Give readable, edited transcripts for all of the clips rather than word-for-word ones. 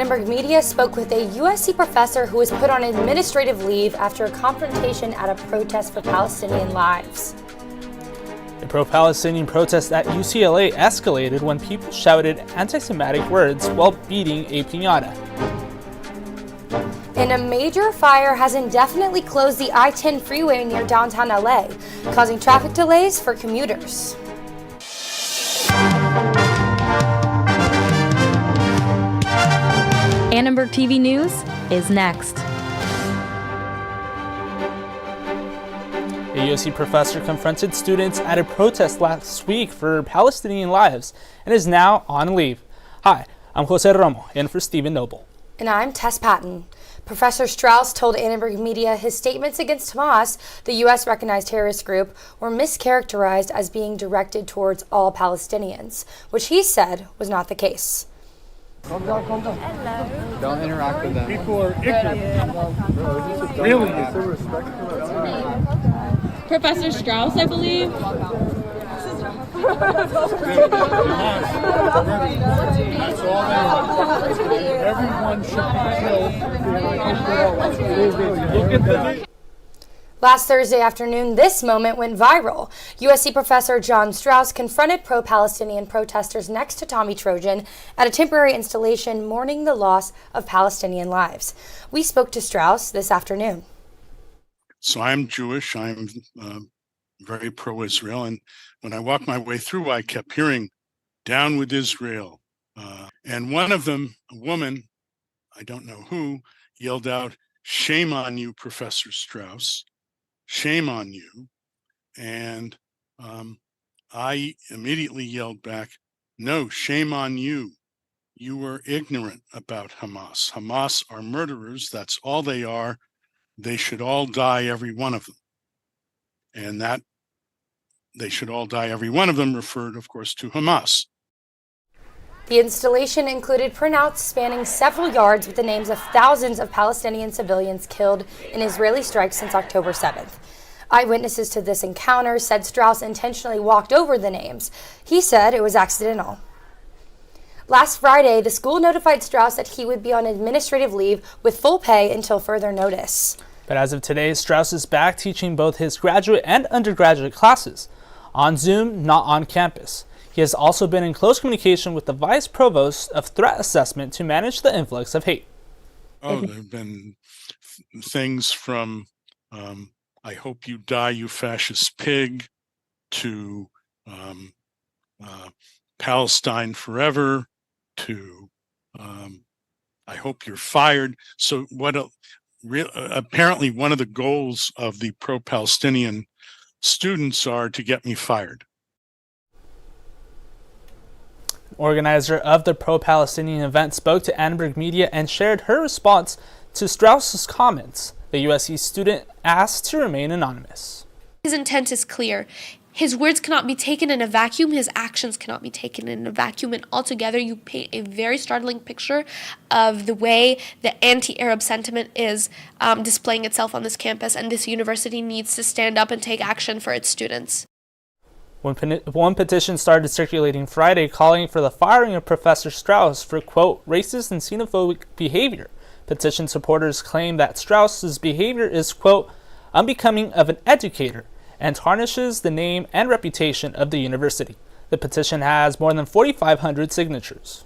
Annenberg Media spoke with a USC professor who was put on administrative leave after a confrontation at a protest for Palestinian lives. A pro-Palestinian protest at UCLA escalated when people shouted anti-Semitic words while beating a piñata. And a major fire has indefinitely closed the I-10 freeway near downtown LA, causing traffic delays for commuters. Annenberg TV News is next. A USC professor confronted students at a protest last week for Palestinian lives and is now on leave. Hi, I'm Jose Romo, in for Stephen Noble. And I'm Tess Patton. Professor Strauss told Annenberg Media his statements against Hamas, the U.S.-recognized terrorist group, were mischaracterized as being directed towards all Palestinians, which he said was not the case. Calm down. Hello. Don't interact with them. People are ignorant. Really? Professor Strauss, I believe. That's all they want. Everyone should be killed. Last Thursday afternoon, this moment went viral. USC Professor John Strauss confronted pro-Palestinian protesters next to Tommy Trojan at a temporary installation mourning the loss of Palestinian lives. We spoke to Strauss this afternoon. So I'm Jewish. I'm very pro-Israel. And when I walked my way through, I kept hearing, "Down with Israel." And one of them, a woman, I don't know who, yelled out, "Shame on you, Professor Strauss. Shame on you." And I immediately yelled back, "No, shame on you. You were ignorant about Hamas. Hamas are murderers. That's all they are. They should all die, every one of them." And that "they should all die, every one of them" referred, of course, to Hamas. The installation included printouts spanning several yards with the names of thousands of Palestinian civilians killed in Israeli strikes since October 7th. Eyewitnesses to this encounter said Strauss intentionally walked over the names. He said it was accidental. Last Friday, the school notified Strauss that he would be on administrative leave with full pay until further notice. But as of today, Strauss is back teaching both his graduate and undergraduate classes on Zoom, not on campus. He has also been in close communication with the Vice Provost of Threat Assessment to manage the influx of hate. Oh, there have been things from "I hope you die, you fascist pig," to "Palestine forever," to "I hope you're fired." So apparently one of the goals of the pro-Palestinian students are to get me fired. Organizer of the pro-Palestinian event spoke to Annenberg Media and shared her response to Strauss's comments. The USC student asked to remain anonymous. His intent is clear. His words cannot be taken in a vacuum. His actions cannot be taken in a vacuum. And altogether, you paint a very startling picture of the way the anti-Arab sentiment is displaying itself on this campus. And this university needs to stand up and take action for its students. One petition started circulating Friday calling for the firing of Professor Strauss for, quote, "racist and xenophobic behavior." Petition supporters claim that Strauss's behavior is, quote, "unbecoming of an educator," and tarnishes the name and reputation of the university. The petition has more than 4,500 signatures.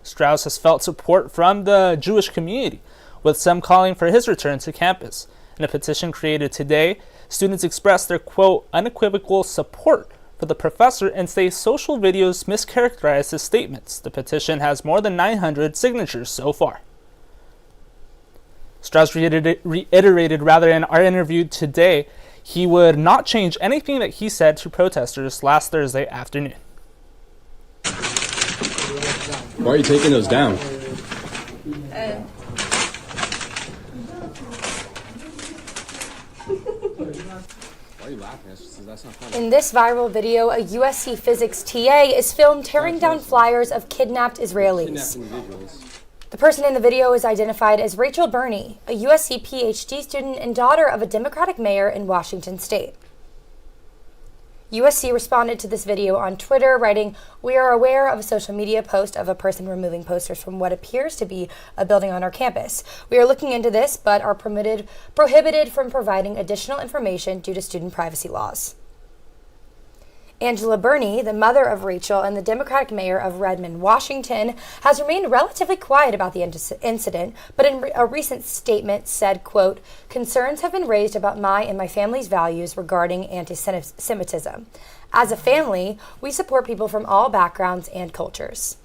Strauss has felt support from the Jewish community, with some calling for his return to campus. In a petition created today, students expressed their, quote, "unequivocal support" for the professor and say social videos mischaracterize his statements. The petition has more than 900 signatures so far. Strauss reiterated in our interview today he would not change anything that he said to protesters last Thursday afternoon. Why are you taking those down? Why are you laughing? That's not funny. In this viral video, a USC physics TA is filmed tearing down flyers of kidnapped Israelis. The person in the video is identified as Rachel Burney, a USC PhD student and daughter of a Democratic mayor in Washington state. USC responded to this video on Twitter, writing, "We are aware of a social media post of a person removing posters from what appears to be a building on our campus. We are looking into this, but are prohibited from providing additional information due to student privacy laws." Angela Burney, the mother of Rachel and the Democratic mayor of Redmond, Washington, has remained relatively quiet about the incident, but in a recent statement said, quote, "Concerns have been raised about my and my family's values regarding anti-Semitism. As a family, we support people from all backgrounds and cultures."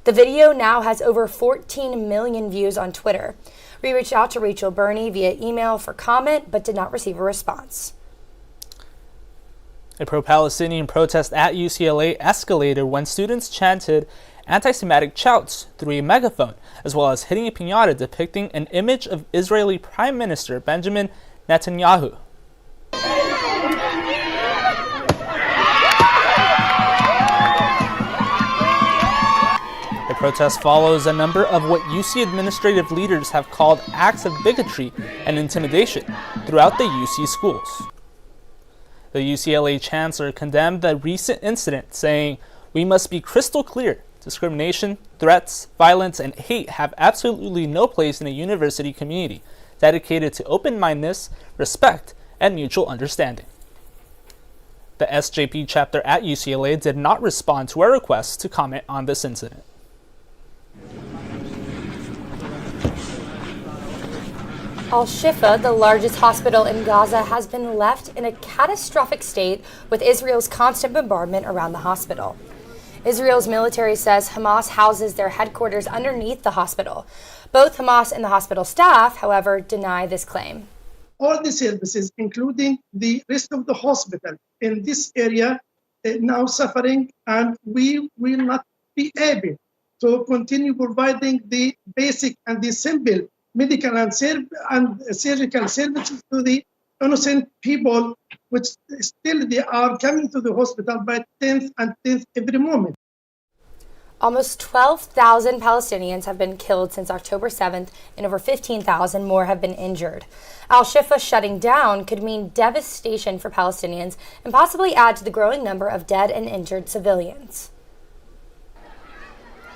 The video now has over 14 million views on Twitter. We reached out to Rachel Burney via email for comment, but did not receive a response. A pro-Palestinian protest at UCLA escalated when students chanted anti-Semitic shouts through a megaphone, as well as hitting a piñata depicting an image of Israeli Prime Minister Benjamin Netanyahu. The protest follows a number of what UC administrative leaders have called acts of bigotry and intimidation throughout the UC schools. The UCLA chancellor condemned the recent incident, saying, "We must be crystal clear. Discrimination, threats, violence, and hate have absolutely no place in a university community dedicated to open-mindedness, respect, and mutual understanding." The SJP chapter at UCLA did not respond to our request to comment on this incident. Al-Shifa, the largest hospital in Gaza, has been left in a catastrophic state with Israel's constant bombardment around the hospital. Israel's military says Hamas houses their headquarters underneath the hospital. Both Hamas and the hospital staff, however, deny this claim. All the services, including the rest of the hospital in this area, now suffering, and we will not be able to continue providing the basic and the simple medical and surgical services to the innocent people, which still they are coming to the hospital by 10th every moment. Almost 12,000 Palestinians have been killed since October 7th, and over 15,000 more have been injured. Al-Shifa shutting down could mean devastation for Palestinians and possibly add to the growing number of dead and injured civilians.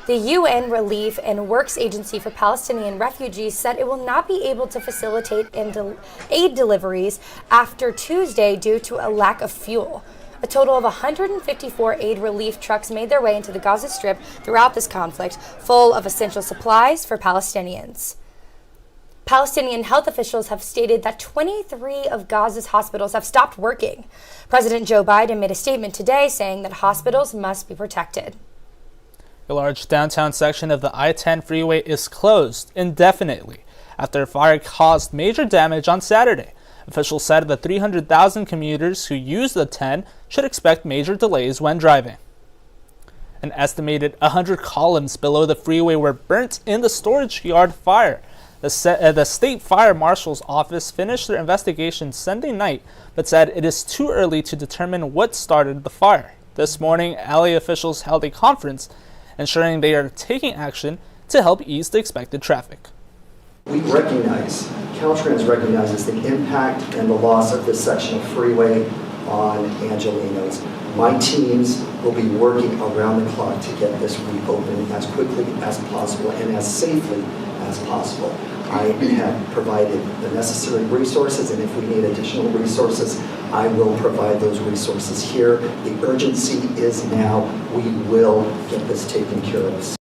The UN Relief and Works Agency for Palestinian Refugees said it will not be able to facilitate aid deliveries after Tuesday due to a lack of fuel. A total of 154 aid relief trucks made their way into the Gaza Strip throughout this conflict, full of essential supplies for Palestinians. Palestinian health officials have stated that 23 of Gaza's hospitals have stopped working. President Joe Biden made a statement today saying that hospitals must be protected. A large downtown section of the I-10 freeway is closed indefinitely after a fire caused major damage on Saturday. Officials said the 300,000 commuters who use the 10 should expect major delays when driving. An estimated 100 columns below the freeway were burnt in the storage yard fire. The state fire marshal's office finished their investigation Sunday night, but said it is too early to determine what started the fire. This morning, LA officials held a conference ensuring they are taking action to help ease the expected traffic. We recognize, Caltrans recognizes the impact and the loss of this section of freeway on Angelenos. My teams will be working around the clock to get this reopened as quickly as possible and as safely as possible. I have provided the necessary resources, and if we need additional resources, I will provide those resources here. The urgency is now. We will get this taken care of.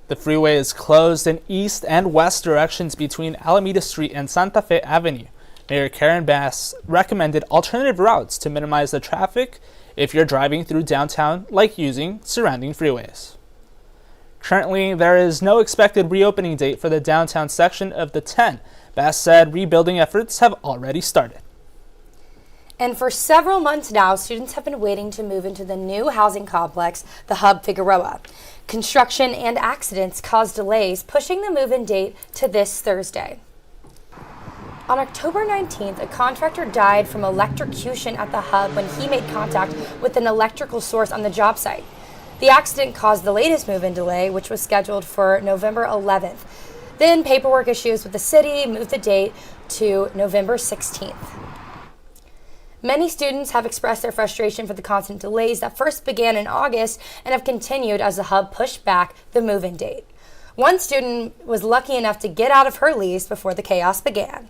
The freeway is closed in east and west directions between Alameda Street and Santa Fe Avenue. Mayor Karen Bass recommended alternative routes to minimize the traffic if you're driving through downtown, like using surrounding freeways. Currently, there is no expected reopening date for the downtown section of the 10. Bass said rebuilding efforts have already started. And for several months now, students have been waiting to move into the new housing complex, the Hub Figueroa. Construction and accidents caused delays, pushing the move-in date to this Thursday. On October 19th, a contractor died from electrocution at the Hub when he made contact with an electrical source on the job site. The accident caused the latest move-in delay, which was scheduled for November 11th. Then paperwork issues with the city moved the date to November 16th. Many students have expressed their frustration for the constant delays that first began in August and have continued as the hub pushed back the move-in date. One student was lucky enough to get out of her lease before the chaos began.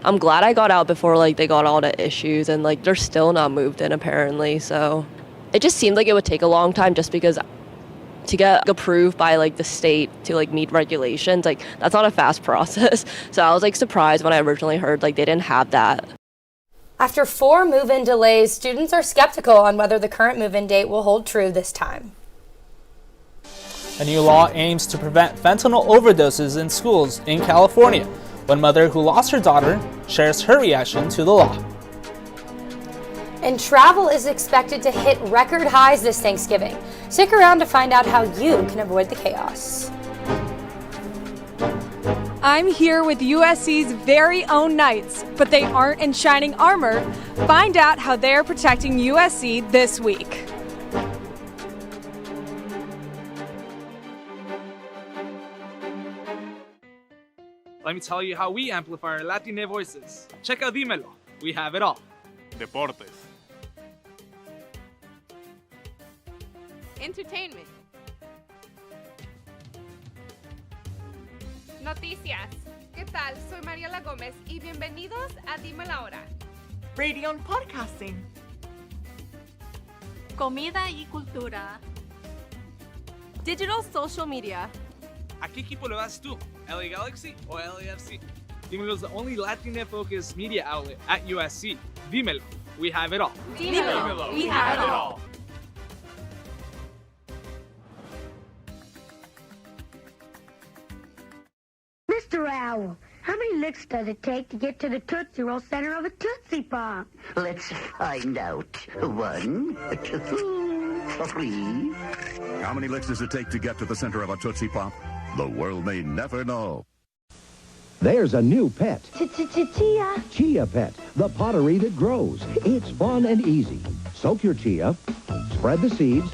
I'm glad I got out before they got all the issues, and they're still not moved in apparently. So it just seemed like it would take a long time just because to get approved by the state to meet regulations, that's not a fast process. So I was surprised when I originally heard they didn't have that. After 4 move-in delays, students are skeptical on whether the current move-in date will hold true this time. A new law aims to prevent fentanyl overdoses in schools in California. One mother who lost her daughter shares her reaction to the law. And travel is expected to hit record highs this Thanksgiving. Stick around to find out how you can avoid the chaos. I'm here with USC's very own Knights, but they aren't in shining armor. Find out how they're protecting USC this week. Let me tell you how we amplify our Latina voices. Check out Dímelo. We have it all. Deportes. Entertainment. Noticias. ¿Qué tal? Soy Mariela Gómez y bienvenidos a Dime la Hora. Radio and podcasting. Comida y cultura. Digital social media. ¿A qué equipo le vas tú? LA Galaxy o LAFC? Dímelo is the only Latina-focused media outlet at USC. Dímelo. We have it all. Dímelo. We have it all. Mr. Owl, how many licks does it take to get to the Tootsie Roll center of a Tootsie Pop? Let's find out. 1, 2, 3. How many licks does it take to get to the center of a Tootsie Pop? The world may never know. There's a new pet. Chia. Chia Pet, the pottery that grows. It's fun and easy. Soak your chia, spread the seeds,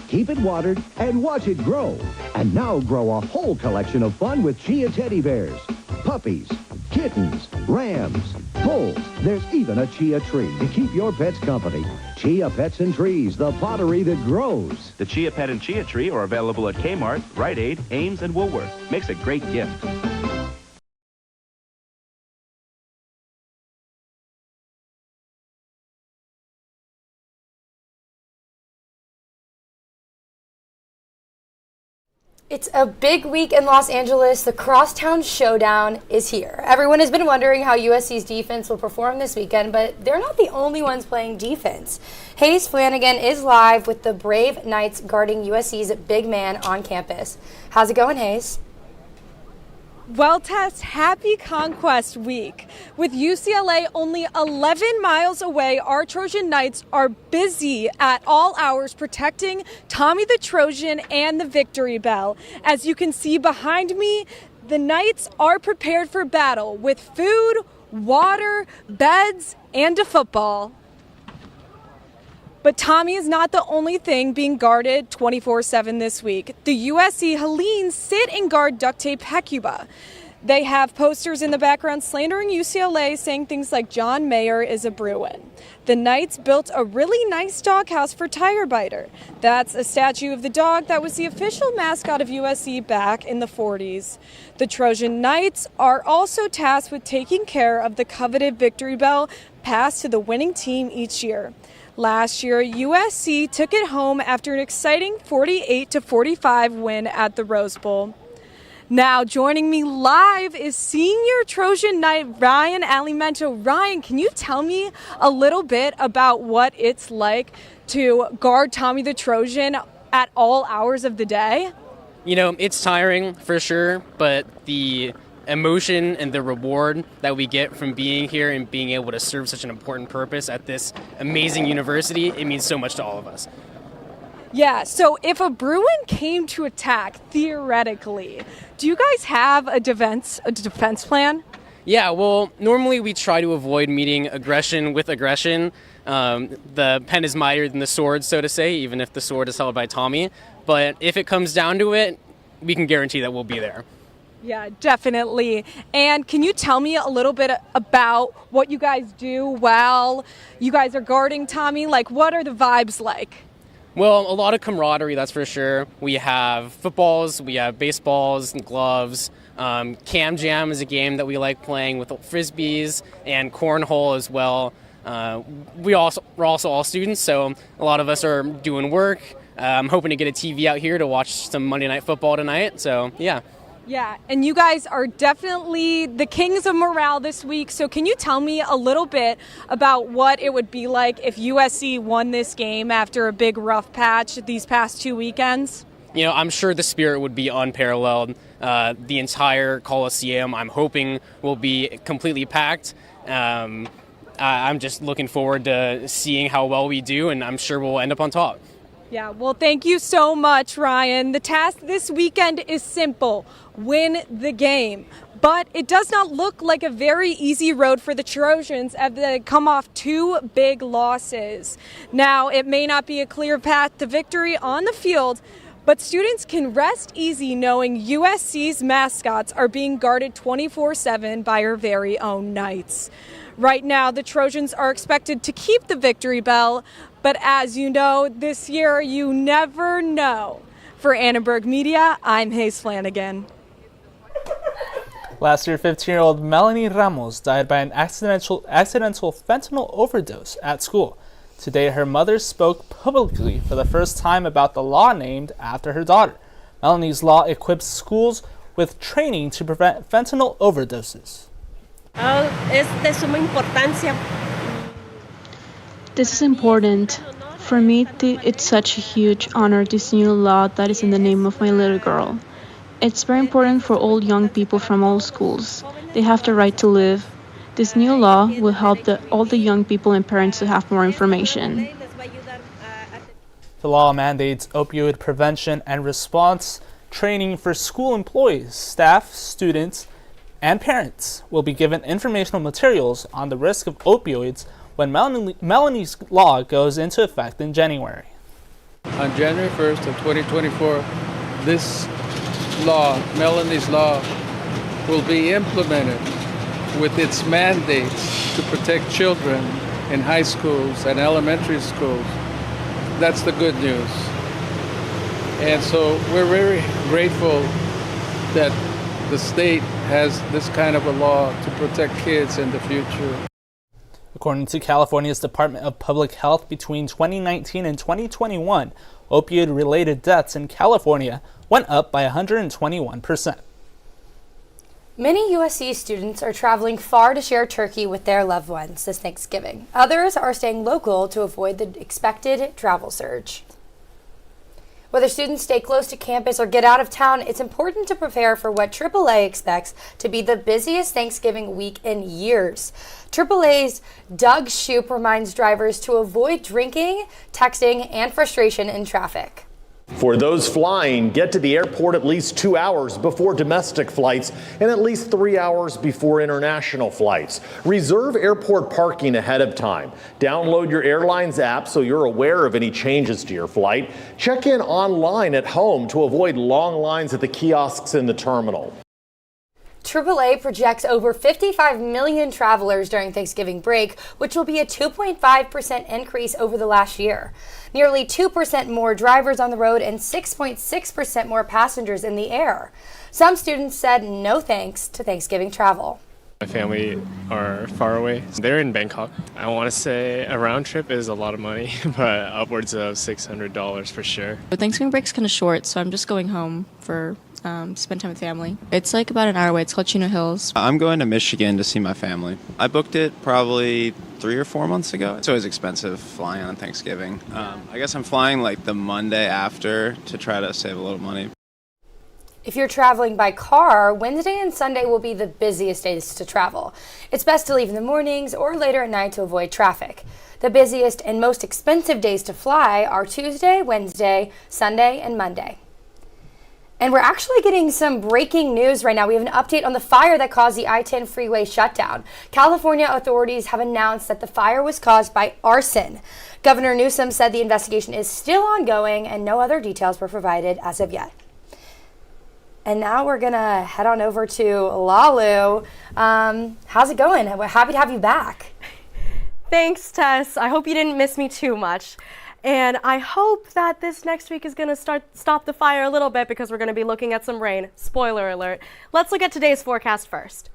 keep it watered, and watch it grow. And now grow a whole collection of fun with Chia teddy bears, puppies, kittens, rams, bulls. There's even a chia tree to keep your pets company. Chia Pets and Trees, the pottery that grows. The Chia Pet and Chia Tree are available at Kmart, Rite Aid, Ames, and Woolworth. Makes a great gift. It's a big week in Los Angeles. The Crosstown Showdown is here. Everyone has been wondering how USC's defense will perform this weekend, but they're not the only ones playing defense. Hayes Flanagan is live with the Brave Knights guarding USC's big man on campus. How's it going, Hayes? Well, Tess, happy Conquest Week. With UCLA only 11 miles away, our Trojan Knights are busy at all hours protecting Tommy the Trojan and the Victory Bell. As you can see behind me, the Knights are prepared for battle with food, water, beds, and a football. But Tommy is not the only thing being guarded 24/7 this week. The USC Hellenes sit and guard duct tape Hecuba. They have posters in the background slandering UCLA, saying things like John Mayer is a Bruin. The Knights built a really nice doghouse for Tire Biter. That's a statue of the dog that was the official mascot of USC back in the 40s. The Trojan Knights are also tasked with taking care of the coveted Victory Bell passed to the winning team each year. Last year, USC took it home after an exciting 48-45 win at the Rose Bowl. Now, joining me live is senior Trojan Knight Ryan Alimento. Ryan, can you tell me a little bit about what it's like to guard Tommy the Trojan at all hours of the day? You know, it's tiring for sure, but the emotion and the reward that we get from being here and being able to serve such an important purpose at this amazing university, it means so much to all of us. Yeah, so if a Bruin came to attack, theoretically, do you guys have a defense plan? Yeah, well, normally we try to avoid meeting aggression with aggression. The pen is mightier than the sword, so to say, even if the sword is held by Tommy. But if it comes down to it, we can guarantee that we'll be there. Yeah, definitely. And can you tell me a little bit about what you guys do while you guys are guarding Tommy? Like, what are the vibes like? Well, a lot of camaraderie, that's for sure. We have footballs, we have baseballs and gloves. Cam Jam is a game that we like playing with frisbees, and cornhole as well. We're also all students, so a lot of us are doing work. I'm hoping to get a TV out here to watch some Monday Night Football tonight, so yeah. Yeah, and you guys are definitely the kings of morale this week. So can you tell me a little bit about what it would be like if USC won this game after a big rough patch these past 2 weekends? You know, I'm sure the spirit would be unparalleled. The entire Coliseum, I'm hoping, will be completely packed. I'm just looking forward to seeing how well we do, and I'm sure we'll end up on top. Yeah, well, thank you so much, Ryan. The task this weekend is simple: win the game. But it does not look like a very easy road for the Trojans as they come off 2 big losses. Now, it may not be a clear path to victory on the field, but students can rest easy knowing USC's mascots are being guarded 24/7 by our very own Knights. Right now, the Trojans are expected to keep the victory bell, but as you know, this year you never know. For Annenberg Media, I'm Hayes Flanagan. Last year, 15-year-old Melanie Ramos died by an accidental fentanyl overdose at school. Today, her mother spoke publicly for the first time about the law named after her daughter. Melanie's law equips schools with training to prevent fentanyl overdoses. Es de suma importancia. This is important. For me, it's such a huge honor, this new law that is in the name of my little girl. It's very important for all young people from all schools. They have the right to live. This new law will help all the young people and parents to have more information. The law mandates opioid prevention and response training for school employees, staff, students, and parents will be given informational materials on the risk of opioids when Melanie's law goes into effect in January. On January 1st of 2024, this law, Melanie's law, will be implemented with its mandates to protect children in high schools and elementary schools. That's the good news. And so we're very grateful that the state has this kind of a law to protect kids in the future. According to California's Department of Public Health, between 2019 and 2021, opioid-related deaths in California went up by 121%. Many USC students are traveling far to share turkey with their loved ones this Thanksgiving. Others are staying local to avoid the expected travel surge. Whether students stay close to campus or get out of town, it's important to prepare for what AAA expects to be the busiest Thanksgiving week in years. AAA's Doug Shoup reminds drivers to avoid drinking, texting, and frustration in traffic. For those flying, get to the airport at least 2 hours before domestic flights and at least 3 hours before international flights. Reserve airport parking ahead of time. Download your airline's app so you're aware of any changes to your flight. Check in online at home to avoid long lines at the kiosks in the terminal. AAA projects over 55 million travelers during Thanksgiving break, which will be a 2.5% increase over the last year. Nearly 2% more drivers on the road and 6.6% more passengers in the air. Some students said no thanks to Thanksgiving travel. My family are far away. They're in Bangkok. I want to say a round trip is a lot of money, but upwards of $600 for sure. Thanksgiving break's kind of short, so I'm just going home for spend time with family. It's like about an hour away. It's called Chino Hills. I'm going to Michigan to see my family. I booked it probably 3 or 4 months ago. It's always expensive flying on Thanksgiving. I guess I'm flying like the Monday after to try to save a little money. If you're traveling by car, Wednesday and Sunday will be the busiest days to travel. It's best to leave in the mornings or later at night to avoid traffic. The busiest and most expensive days to fly are Tuesday, Wednesday, Sunday, and Monday. And we're actually getting some breaking news right now. We have an update on the fire that caused the I-10 freeway shutdown. California authorities have announced that the fire was caused by arson. Governor Newsom said the investigation is still ongoing and no other details were provided as of yet. And now we're going to head on over to Lalu. How's it going? We're happy to have you back. Thanks, Tess. I hope you didn't miss me too much. And I hope that this next week is going to stop the fire a little bit because we're going to be looking at some rain. Spoiler alert. Let's look at today's forecast first.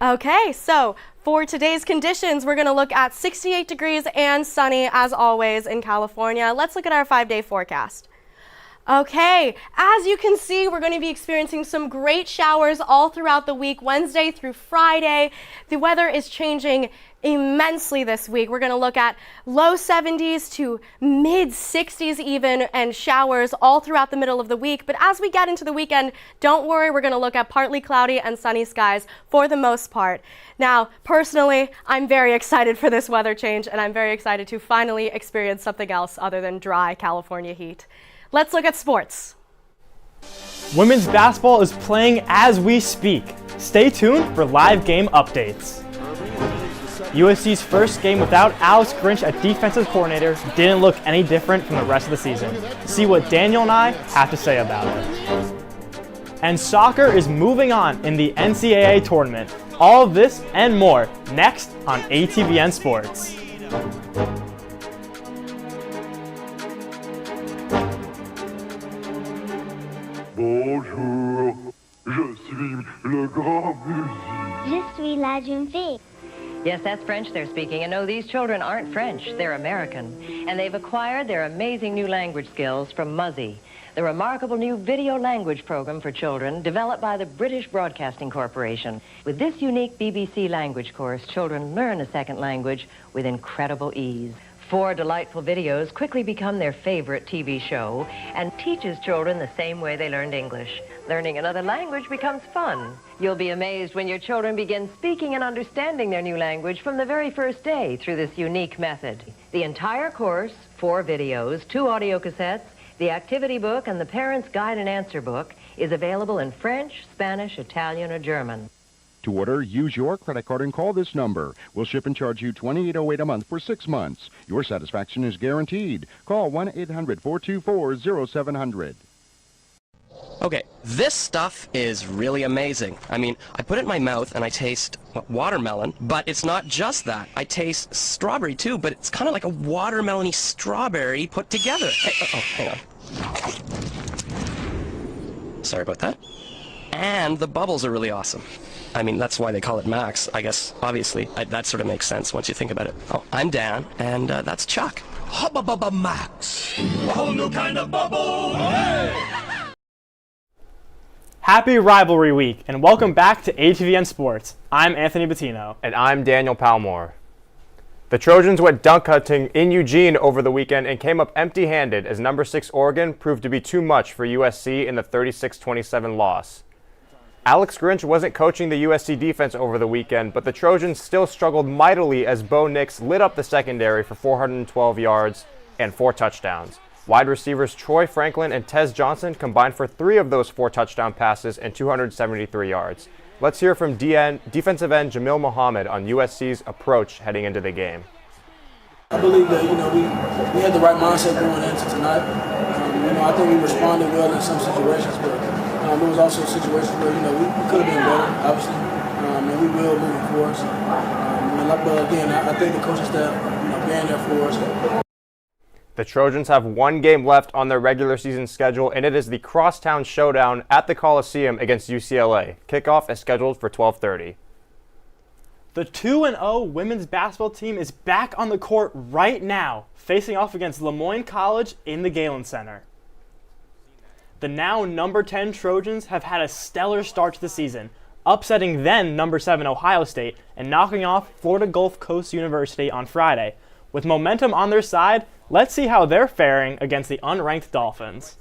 Okay, so for today's conditions, we're going to look at 68 degrees and sunny as always in California. Let's look at our 5-day forecast. Okay, as you can see, we're going to be experiencing some great showers all throughout the week, Wednesday through Friday. The weather is changing immensely this week. We're going to look at low 70s to mid 60s even, and showers all throughout the middle of the week. But as we get into the weekend, don't worry, we're going to look at partly cloudy and sunny skies for the most part. Now, personally, I'm very excited for this weather change, and I'm very excited to finally experience something else other than dry California heat. Let's look at sports. Women's basketball is playing as we speak. Stay tuned for live game updates. USC's first game without Alex Grinch as defensive coordinator didn't look any different from the rest of the season. See what Daniel and I have to say about it. And soccer is moving on in the NCAA tournament. All of this and more next on ATVN Sports. Bonjour, je suis le grand musicien. Je suis la jeune fille. Yes, that's French they're speaking, and no, these children aren't French, they're American. And they've acquired their amazing new language skills from Muzzy, the remarkable new video language program for children developed by the British Broadcasting Corporation. With this unique BBC language course, children learn a second language with incredible ease. 4 delightful videos quickly become their favorite TV show and teaches children the same way they learned English. Learning another language becomes fun. You'll be amazed when your children begin speaking and understanding their new language from the very first day through this unique method. The entire course, 4 videos, 2 audio cassettes, the activity book, and the parent's guide and answer book is available in French, Spanish, Italian, or German. To order, use your credit card and call this number. We'll ship and charge you $28.08 a month for 6 months. Your satisfaction is guaranteed. Call 1-800-424-0700. Okay, this stuff is really amazing. I mean, I put it in my mouth and I taste watermelon, but it's not just that. I taste strawberry too, but it's kind of like a watermelon-y strawberry put together. Hang on. Sorry about that. And the bubbles are really awesome. I mean, that's why they call it Max, I guess, obviously. That sort of makes sense once you think about it. Oh, I'm Dan, and that's Chuck. Hubba Bubba Max. A whole new kind of bubble. Hey! Happy Rivalry Week, and welcome back to ATVN Sports. I'm Anthony Bettino. And I'm Daniel Palmore. The Trojans went dunk hunting in Eugene over the weekend and came up empty-handed as number 6 Oregon proved to be too much for USC in the 36-27 loss. Alex Grinch wasn't coaching the USC defense over the weekend, but the Trojans still struggled mightily as Bo Nix lit up the secondary for 412 yards and 4 touchdowns. Wide receivers Troy Franklin and Tez Johnson combined for 3 of those 4 touchdown passes and 273 yards. Let's hear from defensive end Jamil Muhammad on USC's approach heading into the game. I believe that, we had the right mindset going into tonight. I think we responded well in some situations, but there was also situations where, we could have been better, obviously, and we will moving forward. But again, I think the coaching staff, being there for us. The Trojans have 1 game left on their regular season schedule, and it is the Crosstown Showdown at the Coliseum against UCLA. Kickoff is scheduled for 12:30. The 2-0 women's basketball team is back on the court right now, facing off against Lemoyne College in the Galen Center. The now number 10 Trojans have had a stellar start to the season, upsetting then number 7 Ohio State and knocking off Florida Gulf Coast University on Friday. With momentum on their side, let's see how they're faring against the unranked Dolphins.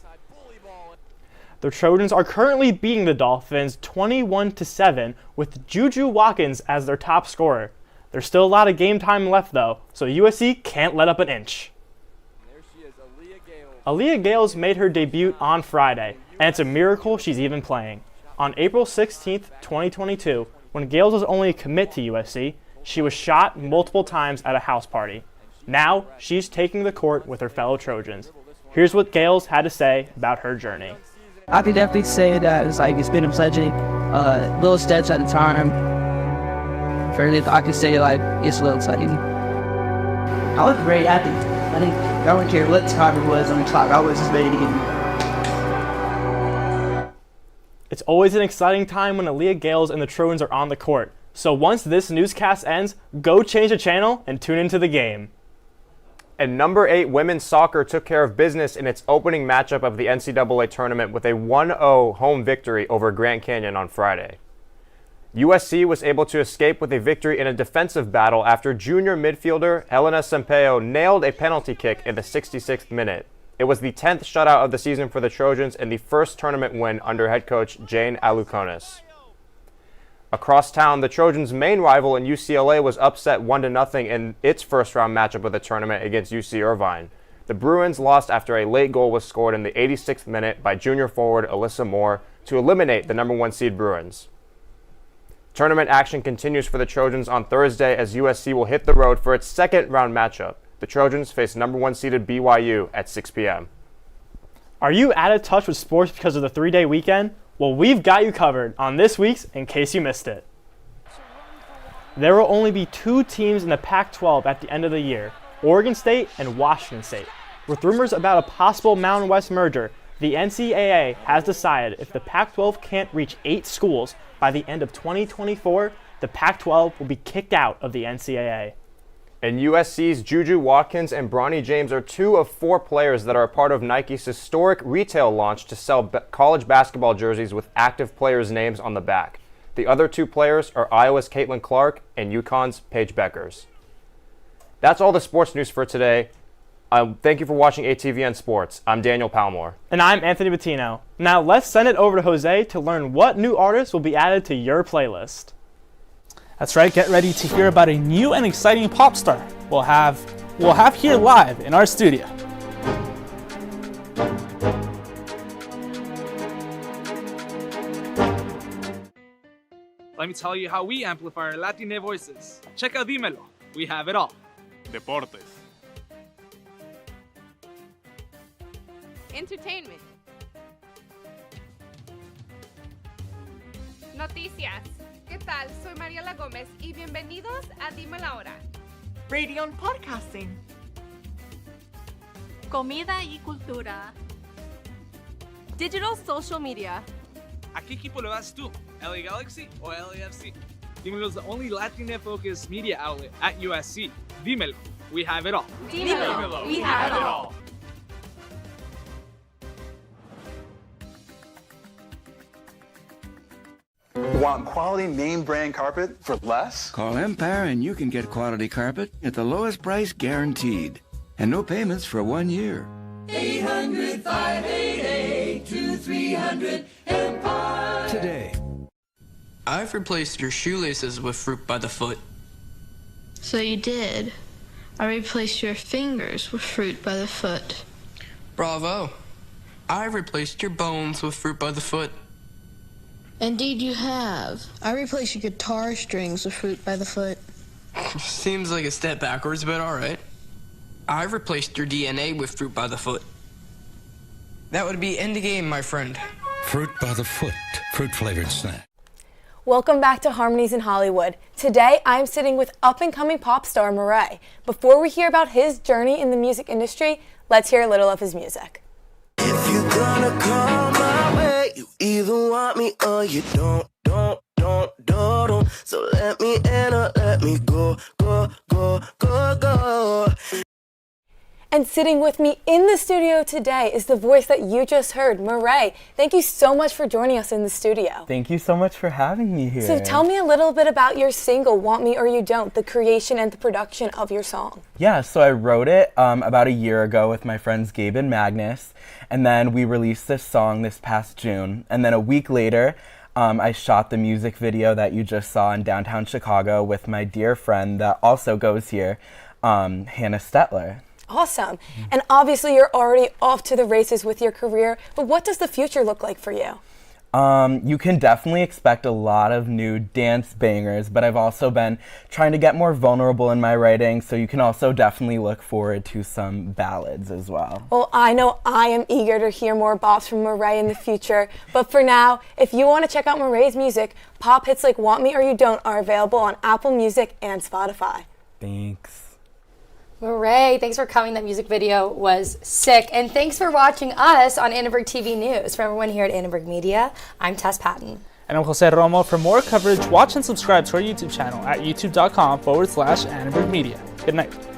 The Trojans are currently beating the Dolphins 21-7 with Juju Watkins as their top scorer. There's still a lot of game time left though, so USC can't let up an inch. Aaliyah Gales made her debut on Friday, and it's a miracle she's even playing. On April 16, 2022, when Gales was only a commit to USC, she was shot multiple times at a house party. Now, she's taking the court with her fellow Trojans. Here's what Gales had to say about her journey. I could definitely say that it's been a pleasure, little steps at a time. I could say it's a little exciting. I was very happy. I think I don't care what time it was on the clock. I was just ready to get it. It's always an exciting time when Aaliyah Gales and the Trojans are on the court. So once this newscast ends, go change the channel and tune into the game. And number 8 women's soccer took care of business in its opening matchup of the NCAA tournament with a 1-0 home victory over Grand Canyon on Friday. USC was able to escape with a victory in a defensive battle after junior midfielder Helena Sampaio nailed a penalty kick in the 66th minute. It was the 10th shutout of the season for the Trojans and the first tournament win under head coach Jane Alukonis. Across town, the Trojans' main rival in UCLA was upset 1-0 in its first-round matchup of the tournament against UC Irvine. The Bruins lost after a late goal was scored in the 86th minute by junior forward Alyssa Moore to eliminate the number 1 seed Bruins. Tournament action continues for the Trojans on Thursday as USC will hit the road for its second-round matchup. The Trojans face number 1 seeded BYU at 6 p.m. Are you out of touch with sports because of the 3-day weekend? Well, we've got you covered on this week's In Case You Missed It. There will only be 2 teams in the Pac-12 at the end of the year, Oregon State and Washington State. With rumors about a possible Mountain West merger, the NCAA has decided if the Pac-12 can't reach 8 schools by the end of 2024, the Pac-12 will be kicked out of the NCAA. And USC's Juju Watkins and Bronny James are 2 of 4 players that are a part of Nike's historic retail launch to sell college basketball jerseys with active players' names on the back. The other 2 players are Iowa's Caitlin Clark and UConn's Paige Beckers. That's all the sports news for today. Thank you for watching ATVN Sports. I'm Daniel Palmore. And I'm Anthony Bettino. Now let's send it over to Jose to learn what new artists will be added to your playlist. That's right, get ready to hear about a new and exciting pop star we'll have here live in our studio. Let me tell you how we amplify our Latine voices. Check out Dímelo. We have it all. Deportes. Entertainment. Noticias. ¿Qué tal? Soy Mariela Gómez y bienvenidos a Dime la Hora. Radio and podcasting. Comida y cultura. Digital social media. ¿A qué equipo le vas tú? LA Galaxy o LAFC? Dímelo is the only Latina-focused media outlet at USC. Dímelo. We have it all. Dímelo. We have it all. Want quality name brand carpet for less? Call Empire and you can get quality carpet at the lowest price guaranteed. And no payments for 1 year. 800-588-2300 Empire. Today. I've replaced your shoelaces with fruit by the foot. So you did. I replaced your fingers with fruit by the foot. Bravo. I've replaced your bones with fruit by the foot. Indeed you have. I replaced your guitar strings with fruit by the foot. Seems like a step backwards, but alright. I've replaced your DNA with fruit by the foot. That would be end of game, my friend. Fruit by the foot. Fruit-flavored snack. Welcome back to Harmonies in Hollywood. Today, I'm sitting with up-and-coming pop star Murray. Before we hear about his journey in the music industry, let's hear a little of his music. If you're gonna come my way, you either want me or you don't. So let me in or let me go. And sitting with me in the studio today is the voice that you just heard, Murray. Thank you so much for joining us in the studio. Thank you so much for having me here. So tell me a little bit about your single, Want Me or You Don't, the creation and the production of your song. Yeah, so I wrote it about a year ago with my friends Gabe and Magnus, and then we released this song this past June. And then a week later, I shot the music video that you just saw in downtown Chicago with my dear friend that also goes here, Hannah Stetler. Awesome. And obviously you're already off to the races with your career, but what does the future look like for you? You can definitely expect a lot of new dance bangers, but I've also been trying to get more vulnerable in my writing, so you can also definitely look forward to some ballads as well. Well, I know I am eager to hear more bops from Murray in the future, but for now, if you want to check out Murray's music, pop hits like Want Me or You Don't are available on Apple Music and Spotify. Thanks. Murray, thanks for coming. That music video was sick. And thanks for watching us on Annenberg TV News. For everyone here at Annenberg Media, I'm Tess Patton. And I'm Jose Romo. For more coverage, watch and subscribe to our YouTube channel at youtube.com/Annenberg Media. Good night.